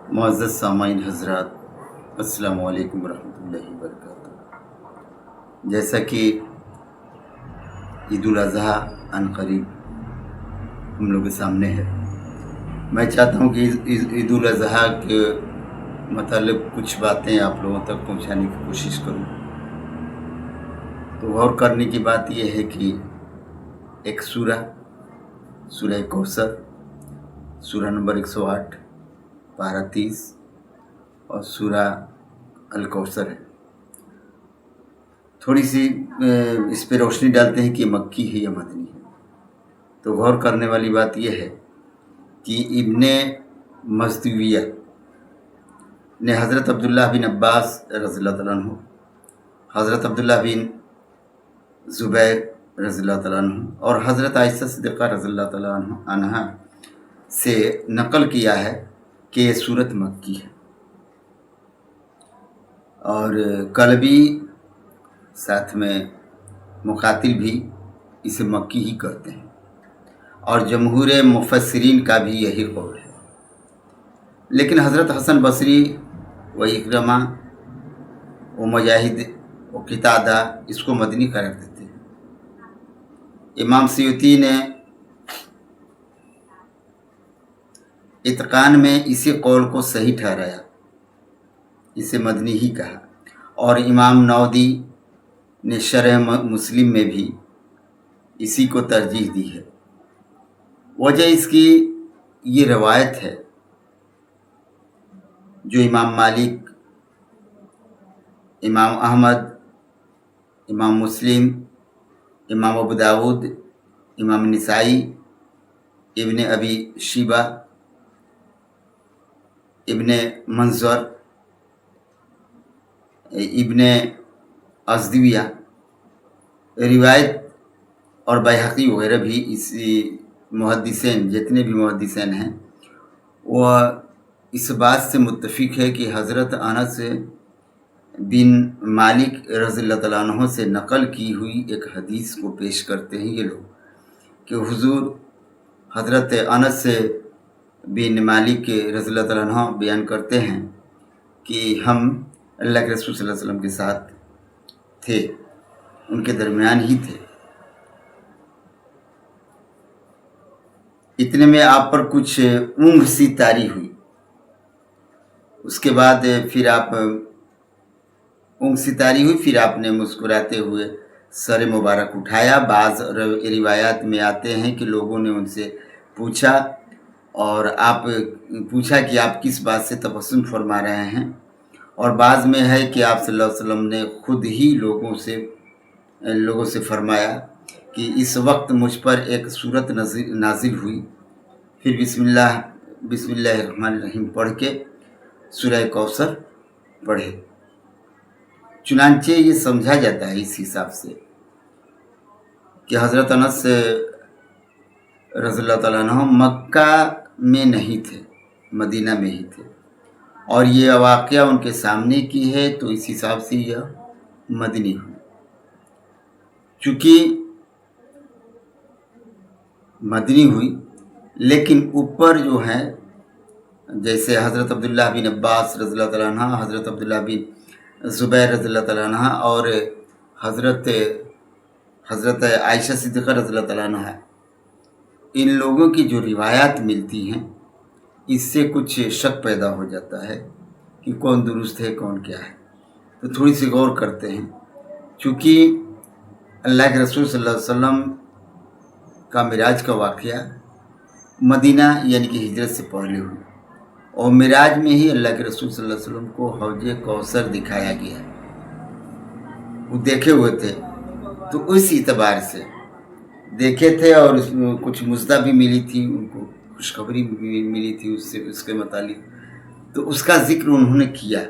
मुअज़्ज़ज़ सामाईन हज़रात, अस्सलामु अलैकुम वरहमतुल्लाहि वबरकातुहू। जैसा कि ईद उल अज़हा अनक़रीब हम लोग के सामने है, मैं चाहता हूँ कि ईद उल अज़हा के मतलब कुछ बातें आप लोगों तक पहुँचाने की कोशिश करूँ। तो गौर करने की बात यह है कि एक सूरह कौसर, सूरह नंबर 108, पारा 30 और सूरह अल कौसर है। थोड़ी सी इस पे रोशनी डालते हैं कि मक्की है या मदनी है। तो गौर करने वाली बात यह है कि इब्ने मज़दूविया ने हज़रत अब्दुल्लाह बिन अब्बास रज़ियल्लाहु तआला अन्हु, हज़रत अब्दुल्लाह बिन ज़ुबैर रज़ियल्लाहु तआला अन्हु और हज़रत आयशा सिद्दीक़ा रज़ियल्लाहु तआला अन्हा से नक़ल किया है कि ये सूरत मक्की है। और कलबी साथ में मुक़ातिल भी इसे मक्की ही कहते हैं और जमहूर मुफ़स्सिरीन का भी यही कौल है। लेकिन हज़रत हसन बसरी व इकरमा व मुजाहिद व क़तादा इसको मदनी करार देते हैं। इमाम सयूती ने इत्क़ान में इसी कौल को सही ठहराया, इसे मदनी ही कहा। और इमाम नवदी ने शरह मुस्लिम में भी इसी को तरजीह दी है। वजह इसकी ये रवायत है जो इमाम मालिक, इमाम अहमद, इमाम मुस्लिम, इमाम अबू दाऊद, इमाम निसाई, इब्ने अबी शीबा, इब्ने मंज़र, इब्ने अज़दिया रिवायत और बैहक़ी वगैरह भी इसी मुहद्दिसीन, जितने भी मुहद्दिसीन हैं, वह इस बात से मुत्तफ़िक़ है कि हज़रत अनस बिन मालिक रज़ियल्लाहु तआला अन्हु से नक़ल की हुई एक हदीस को पेश करते हैं ये लोग कि हुज़ूर हज़रत अनस बिन मालिक रज़ियल्लाहु तआला अन्हु बयान करते हैं कि हम अल्लाह के रसूल सल्लल्लाहु अलैहि वसल्लम के साथ थे, उनके दरमियान ही थे। इतने में आप पर कुछ ऊँघ सी तारी हुई। उसके बाद फिर आप ऊँघ सी तारी हुई, फिर आपने मुस्कुराते हुए सर मुबारक उठाया। बाज़ रिवायात में आते हैं कि लोगों ने उनसे पूछा और आप पूछा कि आप किस बात से तबस्सुम फरमा रहे हैं, और बाज़ में है कि आप सल्लल्लाहु अलैहि वसल्लम ने खुद ही लोगों से फरमाया कि इस वक्त मुझ पर एक सूरत नाजिल हुई, फिर बिस्मिल्लाहिर्रहमानिर्रहीम पढ़ के सूरह कौसर पढ़े। चुनांचे ये समझा जाता है इस हिसाब से कि हज़रत अनस रज़ियल्लाहु तआला अन्हु मक्का में नहीं थे, मदीना में ही थे, और ये वाक़या उनके सामने की है, तो इस हिसाब से यह मदनी हुई। चूँकि मदनी हुई, लेकिन ऊपर जो है जैसे हज़रत अब्दुल्लाह बिन अब्बास रज़ियल्लाहु तआला अन्हा, हज़रत अब्दुल्लाह बिन ज़ुबैर रज़ियल्लाहु तआला अन्हा और हज़रत आयशा सिद्दीक़ा रज़ियल्लाहु तआला अन्हा, इन लोगों की जो रिवायात मिलती हैं, इससे कुछ शक पैदा हो जाता है कि कौन दुरुस्त है कौन क्या है। तो थोड़ी सी गौर करते हैं। चूँकि अल्लाह के रसूल सल्लल्लाहु अलैहि वसल्लम का मिराज का वाक़या मदीना यानी कि हिजरत से पहले हुई, और मिराज में ही अल्लाह के रसूल सल्लल्लाहु अलैहि वसल्लम को हौज़ कौसर दिखाया गया, वो देखे हुए थे। तो उस एतबार से देखे थे और उसमें कुछ मुज़्ज़ा भी मिली थी, उनको खुशखबरी भी मिली थी उसके मुतालिक, तो उसका ज़िक्र उन्होंने किया।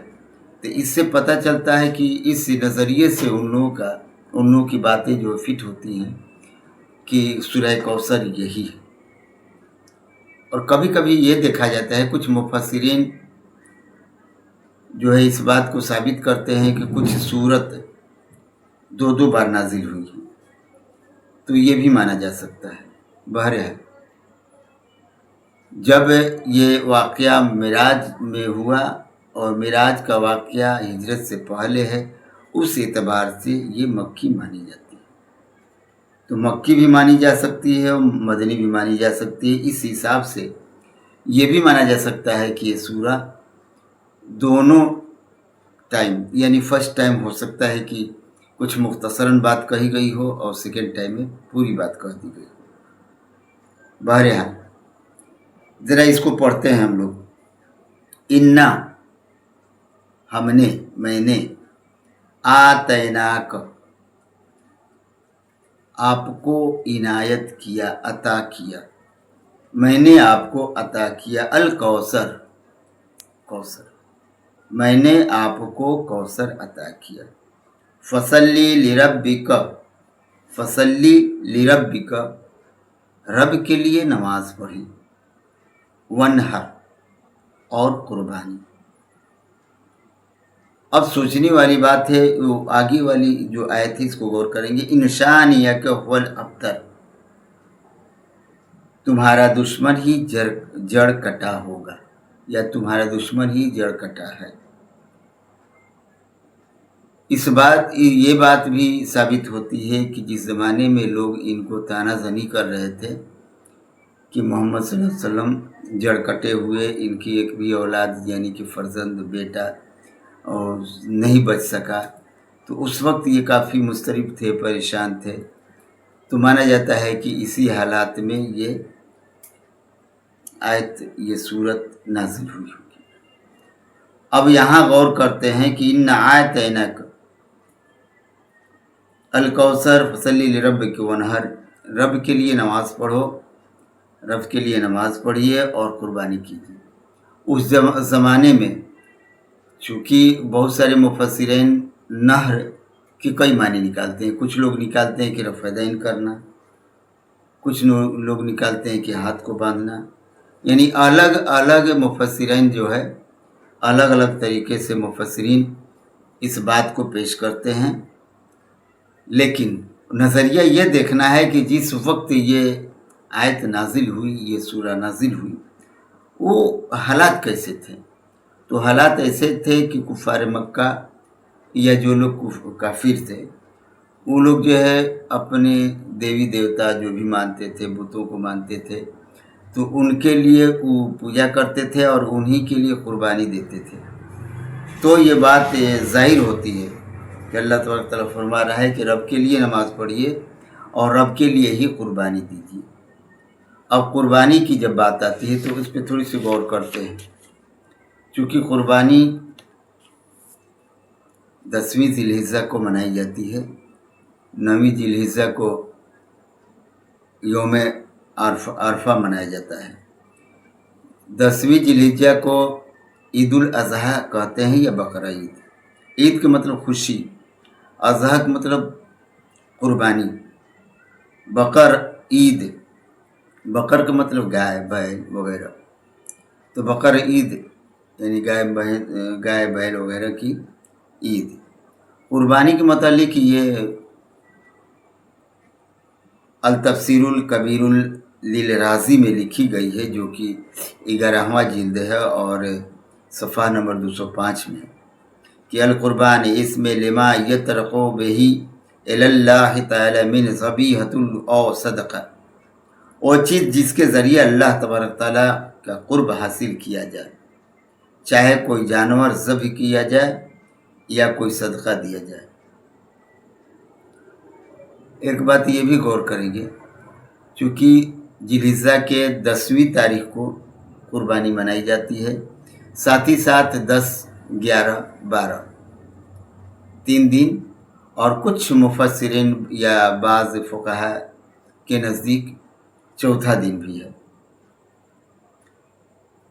तो इससे पता चलता है कि इस नज़रिए से उन लोगों की बातें जो फिट होती हैं कि सूरह कौसर यही है। और कभी कभी ये देखा जाता है, कुछ मुफस्सिरीन जो है इस बात को साबित करते हैं कि कुछ सूरत दो बार नाजिल हुई है, तो ये भी माना जा सकता है। बहरहाल جب یہ واقعہ معراج میں ہوا اور معراج کا واقعہ ہجرت سے پہلے ہے، اس اعتبار سے یہ مکی مانی جاتی ہے۔ تو مکی بھی مانی جا سکتی ہے اور مدنی بھی مانی جا سکتی ہے۔ اس حساب سے یہ بھی مانا جا سکتا ہے کہ یہ سورہ دونوں ٹائم، یعنی فرسٹ ٹائم ہو سکتا ہے کہ کچھ مختصراً بات کہی گئی ہو اور سیکنڈ ٹائم میں پوری بات کہہ دی گئی ہو۔ بہرحال ذرا اس کو پڑھتے ہیں ہم لوگ۔ انا، ہم نے، میں نے، آتیناک، آپ کو عنایت کیا، عطا کیا، میں نے آپ کو عطا کیا، الکوثر، کوثر، میں نے آپ کو کوثر عطا کیا۔ فصلی لربک، فصلی لربک، رب کے لیے نماز پڑھی، ونہر، اور قربانی۔ اب سوچنے والی بات ہے، وہ آگے والی جو آیت ہے اس کو غور کریں گے۔ انشانیک هو الابتر، تمہارا دشمن ہی جڑ کٹا ہوگا، یا تمہارا دشمن ہی جڑ کٹا ہے۔ یہ بات بھی ثابت ہوتی ہے کہ جس زمانے میں لوگ ان کو طعنہ زنی کر رہے تھے کہ محمد صلی اللہ علیہ وسلم جڑ کٹے ہوئے، ان کی ایک بھی اولاد یعنی کہ فرزند بیٹا اور نہیں بچ سکا، تو اس وقت یہ کافی مضطرب تھے، پریشان تھے۔ تو مانا جاتا ہے کہ اسی حالات میں یہ آیت، یہ صورت نازل ہوئی ہوگی۔ اب یہاں غور کرتے ہیں کہ ان آیتینک الکوثر فصلی لربک ونہر، رب کے لیے نماز پڑھو، رب کے لیے نماز پڑھیے اور قربانی کیجیے۔ اس زمانے میں چونکہ بہت سارے مفسرین نہر کے کئی معنی نکالتے ہیں، کچھ لوگ نکالتے ہیں کہ رفع دین کرنا، کچھ لوگ نکالتے ہیں کہ ہاتھ کو باندھنا، یعنی الگ الگ مفسرین جو ہے الگ الگ طریقے سے مفسرین اس بات کو پیش کرتے ہیں۔ لیکن نظریہ یہ دیکھنا ہے کہ جس وقت یہ آیت نازل ہوئی، یہ سورہ نازل ہوئی، وہ حالات کیسے تھے؟ تو حالات ایسے تھے کہ کفار مکہ یا جو لوگ کافر تھے، وہ لوگ جو ہے اپنے دیوی دیوتا جو بھی مانتے تھے، بتوں کو مانتے تھے، تو ان کے لیے وہ پوجا کرتے تھے اور انہی کے لیے قربانی دیتے تھے۔ تو یہ بات ظاہر ہوتی ہے کہ اللہ تبارک تعالیٰ فرما رہا ہے کہ رب کے لیے نماز پڑھیے اور رب کے لیے ہی قربانی دیجیے۔ اب قربانی کی جب بات آتی ہے تو اس پہ تھوڑی سی غور کرتے ہیں، چونکہ قربانی 10ویں ذی الحجہ کو منائی جاتی ہے، 9ویں ذی الحجہ کو یوم عرفہ منایا جاتا ہے، 10ویں ذی الحجہ کو عید الاضحیٰ کہتے ہیں یا بقرہ عید۔ عید کا مطلب خوشی، اضحیٰ کا مطلب قربانی، بقر عید، بقر کا مطلب گائے بیل وغیرہ، تو بقر عید یعنی گائے بیل وغیرہ کی عید۔ قربانی کے متعلق یہ التفسیر الکبیر للرازی میں لکھی گئی ہے، جو کہ 11واں جلد ہے اور صفحہ نمبر 205 میں، کہ القربان اس میں لما یترقو بہی اللہ تعالی من ذبیحۃ او صدقہ، وہ چیز جس کے ذریعے اللہ تبارک تعالیٰ کا قرب حاصل کیا جائے، چاہے کوئی جانور ذبح کیا جائے یا کوئی صدقہ دیا جائے۔ ایک بات یہ بھی غور کریں گے، چونکہ ذی الحجہ کے 10ویں تاریخ کو قربانی منائی جاتی ہے، ساتھ ہی ساتھ 10، 11، 12 3 دن، اور کچھ مفسرین یا بعض فقہاء کے نزدیک چوتھا دن بھی ہے۔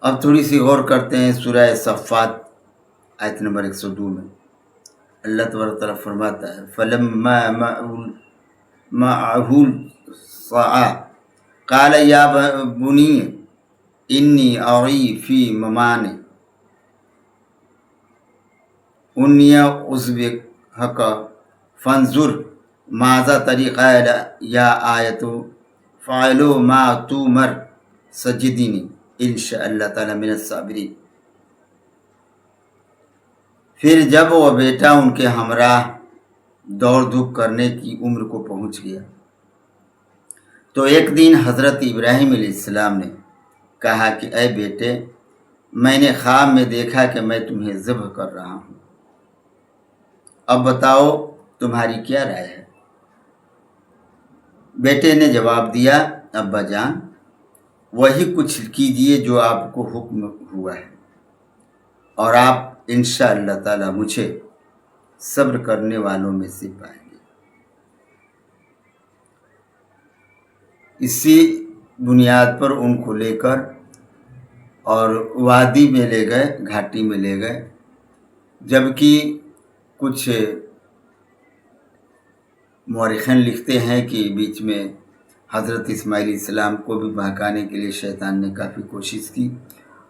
اب تھوڑی سی غور کرتے ہیں سورہ صفات آیت نمبر 102 میں، اللہ تبارک تعالیٰ فرماتا ہے فَلَمَّا مَعَهُ السَّعَىٰ قَالَ يَا بُنِيَّ إِنِّي أَرَىٰ فِي مَنَامِي أَنِّي أَذْبَحُكَ فَانظُرْ مَاذَا تَرَىٰ قَالَ يَا آیَتُ فَعَلُوا مَا تُؤْمَرُ سَجِدْنِی इंशाअल्लाह ताला मिन अस्साबिरीन। फिर जब वो बेटा उनके हमराह दौड़ धूप करने की उम्र को पहुंच गया तो एक दिन हज़रत इब्राहीम अलैहिस्सलाम ने कहा कि ऐ बेटे, मैंने ख्वाब में देखा कि मैं तुम्हें ज़ब्ह कर रहा हूँ, अब बताओ तुम्हारी क्या राय है। बेटे ने जवाब दिया, अब्बा जान, वही कुछ कीजिए जो आपको हुक्म हुआ है, और आप इंशाअल्लाह ताला मुझे सब्र करने वालों में से पाएंगे। इसी बुनियाद पर उनको लेकर और वादी में ले गए, घाटी में ले गए, जबकि कुछ मौरिखीन लिखते हैं कि बीच में हज़रत इस्माइल इस्लाम को भी बहकाने के लिए शैतान ने काफ़ी कोशिश की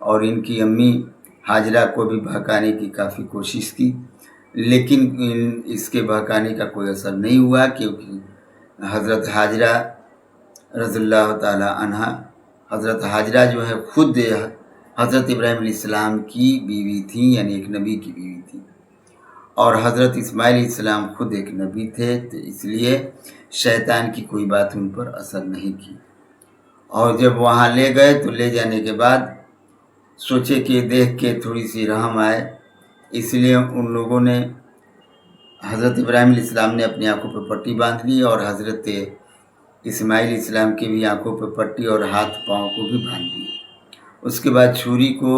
और इनकी अम्मी हाजरा को भी बहकाने की काफ़ी कोशिश की, लेकिन इसके बहकाने का कोई असर नहीं हुआ, क्योंकि हज़रत हाजरा रज़ियल्लाहु ताला अन्हा, हज़रत हाजरा जो है खुद हज़रत इब्राहीम अलैहिस्सलाम की बीवी थी, यानी एक नबी की बीवी थी, और हज़रत इस्माइल अलैहिस्सलाम खुद एक नबी थे, तो इसलिए शैतान की कोई बात उन पर असर नहीं की। और जब वहाँ ले गए तो ले जाने के बाद सोचे कि देख के थोड़ी सी रहम आए, इसलिए उन लोगों ने, हज़रत इब्राहीम अलैहिस्सलाम ने अपनी आंखों पर पट्टी बांध ली और हज़रत इस्माइल इस्लाम की भी आंखों पर पट्टी और हाथ पाँव को भी बांध दिए। उसके बाद छुरी को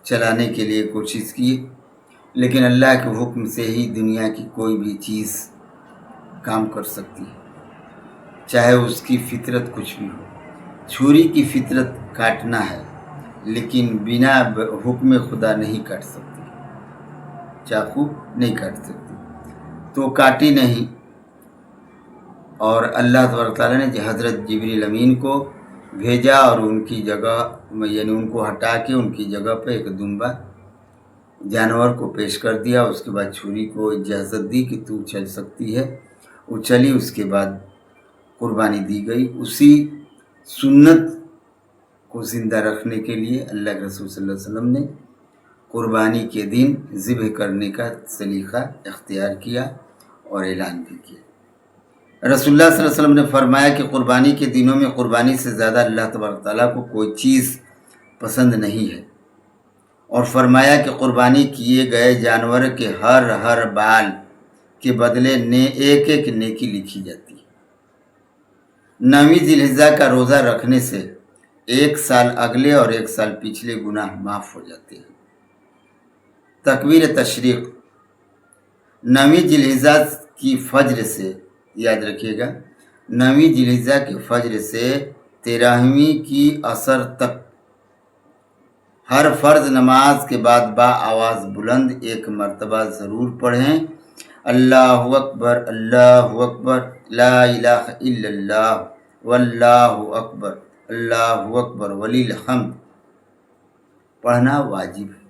चलाने के लिए कोशिश की, लेकिन अल्लाह के हुक्म से ही दुनिया की कोई भी चीज़ काम कर सकती है, चाहे उसकी फितरत कुछ भी हो। छुरी की फितरत काटना है, लेकिन बिना हुक्म खुदा नहीं काट सकती, चाकू नहीं काट सकती, तो काटी नहीं। और अल्लाह तबारक तआला ने हज़रत जिब्रील अमीन को भेजा और उनकी जगह, यानी उनको हटा के उनकी जगह पे एक दुम्बा जानवर को पेश कर दिया। उसके बाद छुरी को इजाज़त दी कि तू चल सकती है, वो चली। उसके बाद कुर्बानी दी गई। उसी सुन्नत को ज़िंदा रखने के लिए अल्लाह के रसूल सल्लल्लाहु अलैहि वसल्लम ने कुर्बानी के दिन ज़िब्ह करने का सलीक़ा इख्तियार किया और ऐलान भी किया। रसूलुल्लाह सल्लल्लाहु अलैहि वसल्लम ने फरमाया कि कुर्बानी के दिनों में कुर्बानी से ज़्यादा अल्लाह तबारक तआला को कोई चीज़ पसंद नहीं है, और फरमाया कि कुर्बानी किए गए जानवर के हर बाल के बदले ने एक एक नेकी लिखी जाती है। 9वीं ज़िलहिज्जा का रोज़ा रखने से एक साल अगले और एक साल पिछले गुनाह माफ़ हो जाते हैं। तकबीर तशरीक़ 9वीं ज़िलहिज्जा की फज्र से, याद रखिएगा, 9वीं ज़िलहिज्जा के फज्र से 13वीं की असर तक हर फ़र्ज़ नमाज के बाद बा आवाज़ बुलंद एक मरतबा ज़रूर पढ़ें, अल्लाहु अकबर, अल्लाहु अकबर, ला इलाहा इल्लल्लाह, वल्लाहु अकबर, अल्लाहु अकबर, वलिल हम्द। पढ़ना वाजिब है।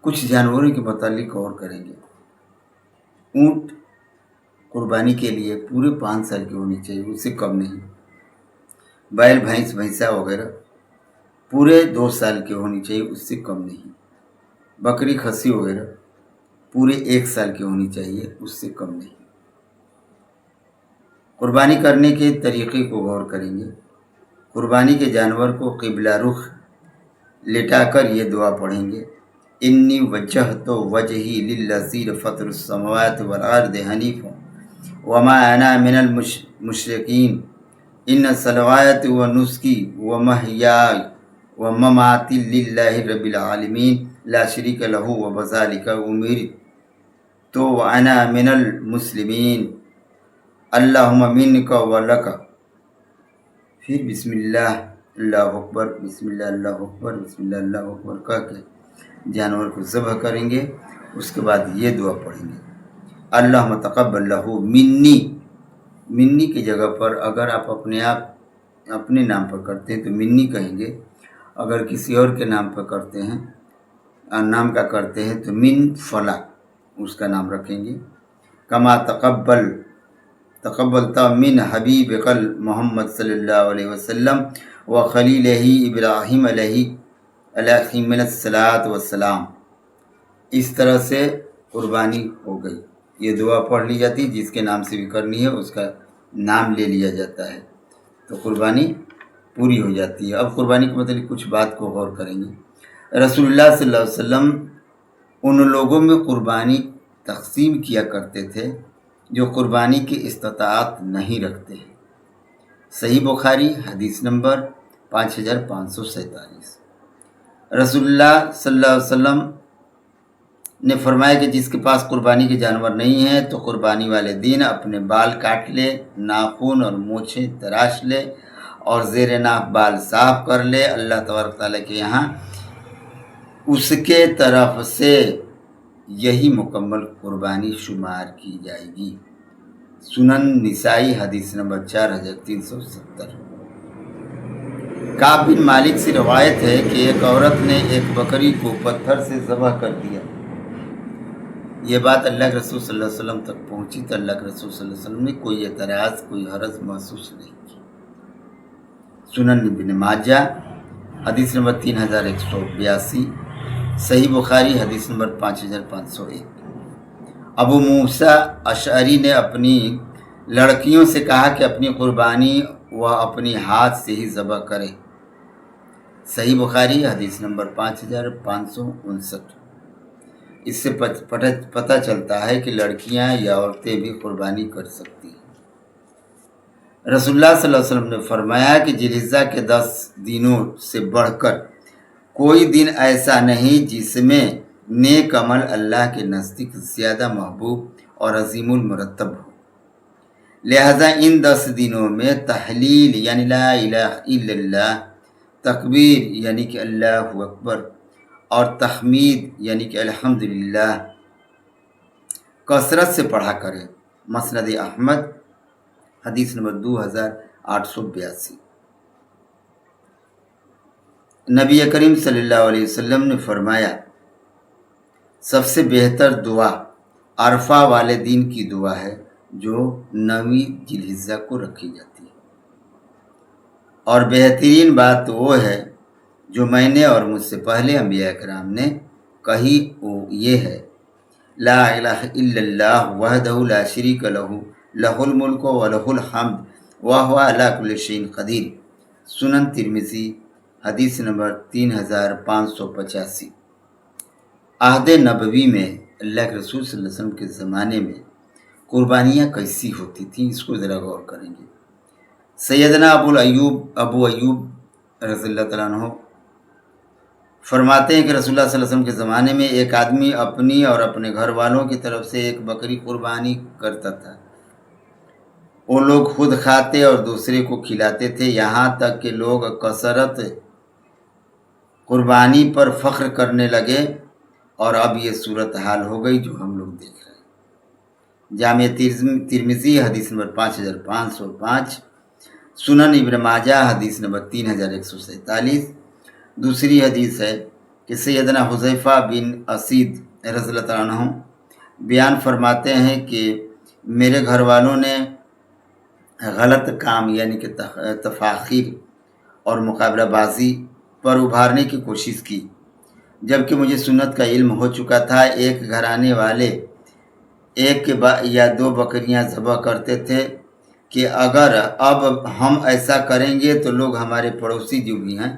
कुछ जानवरों के मुतालिक और करेंगे। ऊँट कुर्बानी के लिए पूरे 5 साल की होनी चाहिए, उससे कम नहीं। बैल, भैंस, भैंसा वगैरह पूरे 2 साल की होनी चाहिए, उससे कम नहीं। बकरी, खस्सी वगैरह पूरे 1 साल की होनी चाहिए, उससे कम नहीं। कुर्बानी करने के तरीक़े को गौर करेंगे। कुर्बानी के जानवर को क़िबला रुख लेटाकर ये दुआ पढ़ेंगे, इन्नी वज्जहतु वजही लिल्लज़ी फ़तरस समावाति वल अर्दि हनीफ़ा वमा अना मिनल मुशरिकीन इन्न सलावती व नुस्की व महयाय व ममाती लिल्लाहि रब्बिल आलमीन ला शरीका लहू व बज़ालिका उमिरतु व अना मिनल मुस्लिमीन अल्लाहुम्मा मिन्का व लका। फिर बिस्मिल्लाह अल्लाहु अकबर, बिस्मिल्लाह अल्लाहु अकबर, बिस्मिल्लाह अल्लाहु अकबर कह के जानवर को ज़बह करेंगे। उसके बाद ये दुआ पढ़ेंगे, अल्लाहुम्मा तक़ब्बल लहू मिन्नी। मिन्नी की जगह पर अगर आप अपने नाम पर करते हैं तो मिन्नी कहेंगे, अगर किसी और के नाम पर करते हैं, नाम का करते हैं तो मिन फला उसका नाम रखेंगे। कमा तक़ब्बल, तक़ब्बलता मिन हबीबिकल मोहम्मद सल्लल्लाहु अलैहि वसल्लम व खलीलिही इब्राहीम अलैहिस्सलातु वस्सलाम। इस तरह से कुर्बानी हो गई। ये दुआ पढ़ ली जाती, जिसके नाम से भी करनी है उसका नाम ले लिया जाता है, तो कुर्बानी पूरी हो जाती है। अब कुर्बानी के मतलब कुछ बात को गौर करेंगे। रसूलुल्लाह सल्लल्लाहु अलैहि वसल्लम उन लोगों में कुर्बानी तक़सीम किया करते थे जो कुर्बानी की इस्तिताअत नहीं रखते हैं। सही बुखारी हदीस नंबर 5547। रसूलुल्लाह सल्लल्लाहु अलैहि वसल्लम ने फरमाया कि जिसके पास कुर्बानी के जानवर नहीं है तो कुर्बानी वाले दिन अपने बाल काट ले, नाखून और मूछें तराश ले और ज़ेर नाक बाल साफ कर ले। अल्लाह तबारक ताला के यहाँ उसके तरफ से यही मुकम्मल कुर्बानी शुमार की जाएगी। सुनन निसाई हदीस नंबर 4370। काब बिन मालिक से रवायत है कि एक औरत ने एक बकरी को पत्थर से ज़बह कर दिया। ये बात अल्लाह के रसूल सल्लल्लाहु अलैहि वसल्लम तक पहुंची तो अल्लाह के रसूल सल्लल्लाहु अलैहि वसल्लम ने कोई एतराज़, कोई हरज महसूस नहीं की। सुनन इब्न माजा हदीस नंबर 3182। सही बुखारी हदीस नंबर 5501। अबू मूसा अशअरी ने अपनी लड़कियों से कहा कि अपनी कुर्बानी वह अपनी हाथ से ही ज़बह करे। सही बुखारी हदीस नंबर 5559। इससे पता चलता है कि लड़कियां या औरतें भी कुर्बानी कर सकती हैं। रसूलुल्लाह सल्लल्लाहु अलैहि वसल्लम ने फरमाया कि जिलहिज्जा के 10 दिनों से बढ़कर कोई दिन ऐसा नहीं जिसमें नेक अमल अल्लाह के नज़दीक ज़्यादा महबूब और अज़ीमुल मुरत्तब हो। लिहाजा इन 10 दिनों में तहलील यानी ला इलाहा इल्लल्लाह, तकबीर यानी कि अल्लाहु अकबर और तहमीद यानी कि अल्हम्दुलिल्लाह कसरत से पढ़ा करें। मसनद अहमद हदीस नंबर 2882। नबी करीम सल्लल्लाहु अलैहि वसल्लम ने फरमाया, सबसे बेहतर दुआ अरफा वाले दिन की दुआ है जो 9वीं जिलहिज्जा को रखी जाती है, और बेहतरीन बात वो है जो मैंने और मुझसे पहले अंबिया कराम ने कही, वो ये है ला इलाहा इल्लल्लाह वहदहु ला शरीका लहू लहुल मुल्कु व लहुल हम्द व हुवा अला कुल्लि शैइन क़दीर। सुनन तिरमिज़ी हदीस नंबर 3585। अहद नबवी में अल्लाह के रसूल सल्लल्लाहु अलैहि वसल्लम के ज़माने में कुर्बानियाँ कैसी होती थीं, इसको ज़रा गौर करेंगे। सैयदना अबू अयूब रज़ियल्लाहु तआला अन्हु फरमाते हैं कि रसूलुल्लाह सल्लल्लाहु अलैहि वसल्लम के ज़माने में एक आदमी अपनी और अपने घर वालों की तरफ से एक बकरी कुर्बानी करता था। वो लोग खुद खाते और दूसरे को खिलाते थे, यहाँ तक कि लोग कसरत कुर्बानी पर फ़ख्र करने लगे, और अब ये सूरत हाल हो गई जो हम लोग देख रहे हैं। जामिया तिरमिज़ी हदीस नंबर 5505। सुनन इब्न माजा हदीस नंबर 3147। दूसरी हदीस है कि सैयदना हुज़ैफ़ा बिन असीद रज़ियल्लाहु अन्हु बयान फरमाते हैं कि मेरे घर वालों ने गलत काम यानी कि तफ़ाखिर और मुकाबलाबाजी पर उभारने की कोशिश की, जबकि मुझे सुन्नत का इल्म हो चुका था। एक घराने वाले एक के या 2 बकरियां ज़बह करते थे कि अगर अब हम ऐसा करेंगे तो लोग हमारे पड़ोसी जो भी हैं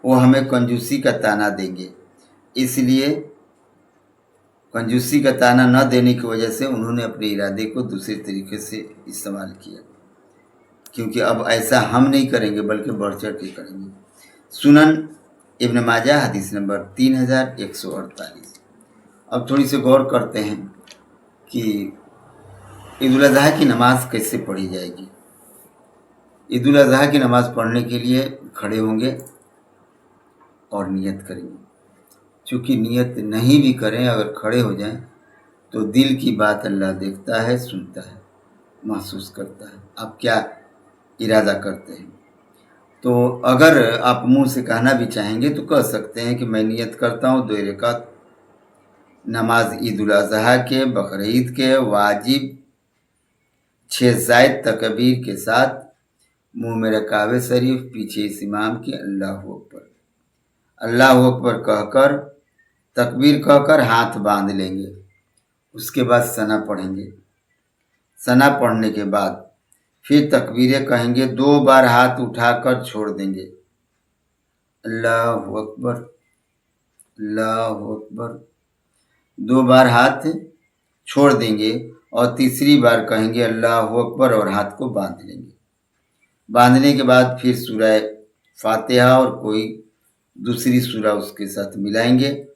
वो हमें कंजूसी का ताना देंगे। इसलिए कंजूसी का ताना न देने की वजह से उन्होंने अपने इरादे को दूसरे तरीके से इस्तेमाल किया, क्योंकि अब ऐसा हम नहीं करेंगे बल्कि बढ़ चढ़ के करेंगे। सुनन इब्न माजा हदीस नंबर 3148। अब थोड़ी सी गौर करते हैं कि ईद उल अज़हा की नमाज़ कैसे पढ़ी जाएगी। ईद उल अज़हा की नमाज़ पढ़ने के लिए खड़े होंगे और नियत करेंगे। चूँकि नियत नहीं भी करें, अगर खड़े हो जाएं तो दिल की बात अल्लाह देखता है, सुनता है, महसूस करता है आप क्या इरादा करते हैं। तो अगर आप मुंह से कहना भी चाहेंगे तो कह सकते हैं कि मैं नियत करता हूँ 2 रकात नमाज ईद उल अज़हा के, बकरीद के वाजिब 6 जायद तकबीर के साथ मुंह में रकावे शरीफ, पीछे इस इमाम के अल्लाह अकबर। अल्लाह अकबर कहकर तकबीर कहकर हाथ बांध लेंगे। उसके बाद सना पढ़ेंगे। सना पढ़ने के बाद फिर तकबीरें कहेंगे, 2 बार हाथ उठाकर छोड़ देंगे। अल्लाह अकबर, अल्लाह अकबर। 2 बार हाथ छोड़ देंगे और तीसरी बार कहेंगे अल्लाह अकबर और हाथ को बांध लेंगे। बांधने के बाद फिर सूरह फातिहा और कोई दूसरी सूरह उसके साथ मिलाएंगे।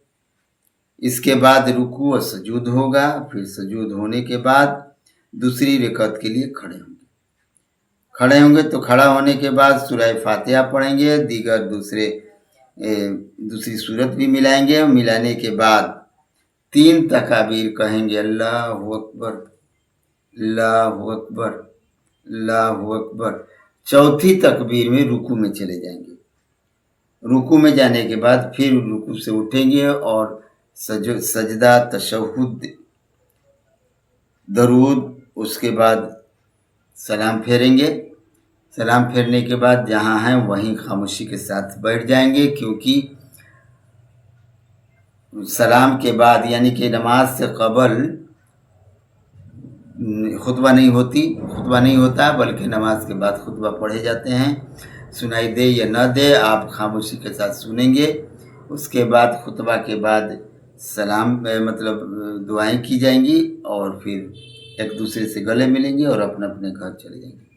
इसके बाद रुकू और सजूद होगा। फिर सजूद होने के बाद दूसरी रकअत के लिए खड़े होंगे तो खड़ा होने के बाद सूरह फातिहा पढ़ेंगे, दीगर दूसरी सूरत भी मिलाएंगे। मिलाने के बाद 3 तकाबीर कहेंगे, अल्लाह अकबर, अल्लाह अकबर, अल्लाह अकबर। चौथी तकबीर में रुकू में चले जाएंगे। रुकू में जाने के बाद फिर रुकू से उठेंगे और सजदा, तशहुद, दरूद, उसके बाद सलाम फेरेंगे। सलाम फेरने के बाद जहाँ हैं वहीं खामोशी के साथ बैठ जाएंगे, क्योंकि सलाम के बाद यानी कि नमाज से कबल खुतबा नहीं होता, बल्कि नमाज के बाद खुतबा पढ़े जाते हैं। सुनाई दे या न दे, आप खामोशी के साथ सुनेंगे। उसके बाद खुतबा के बाद सलाम मतलब दुआएं की जाएंगी और फिर एक दूसरे से गले मिलेंगे और अपने अपने घर चले जाएंगे।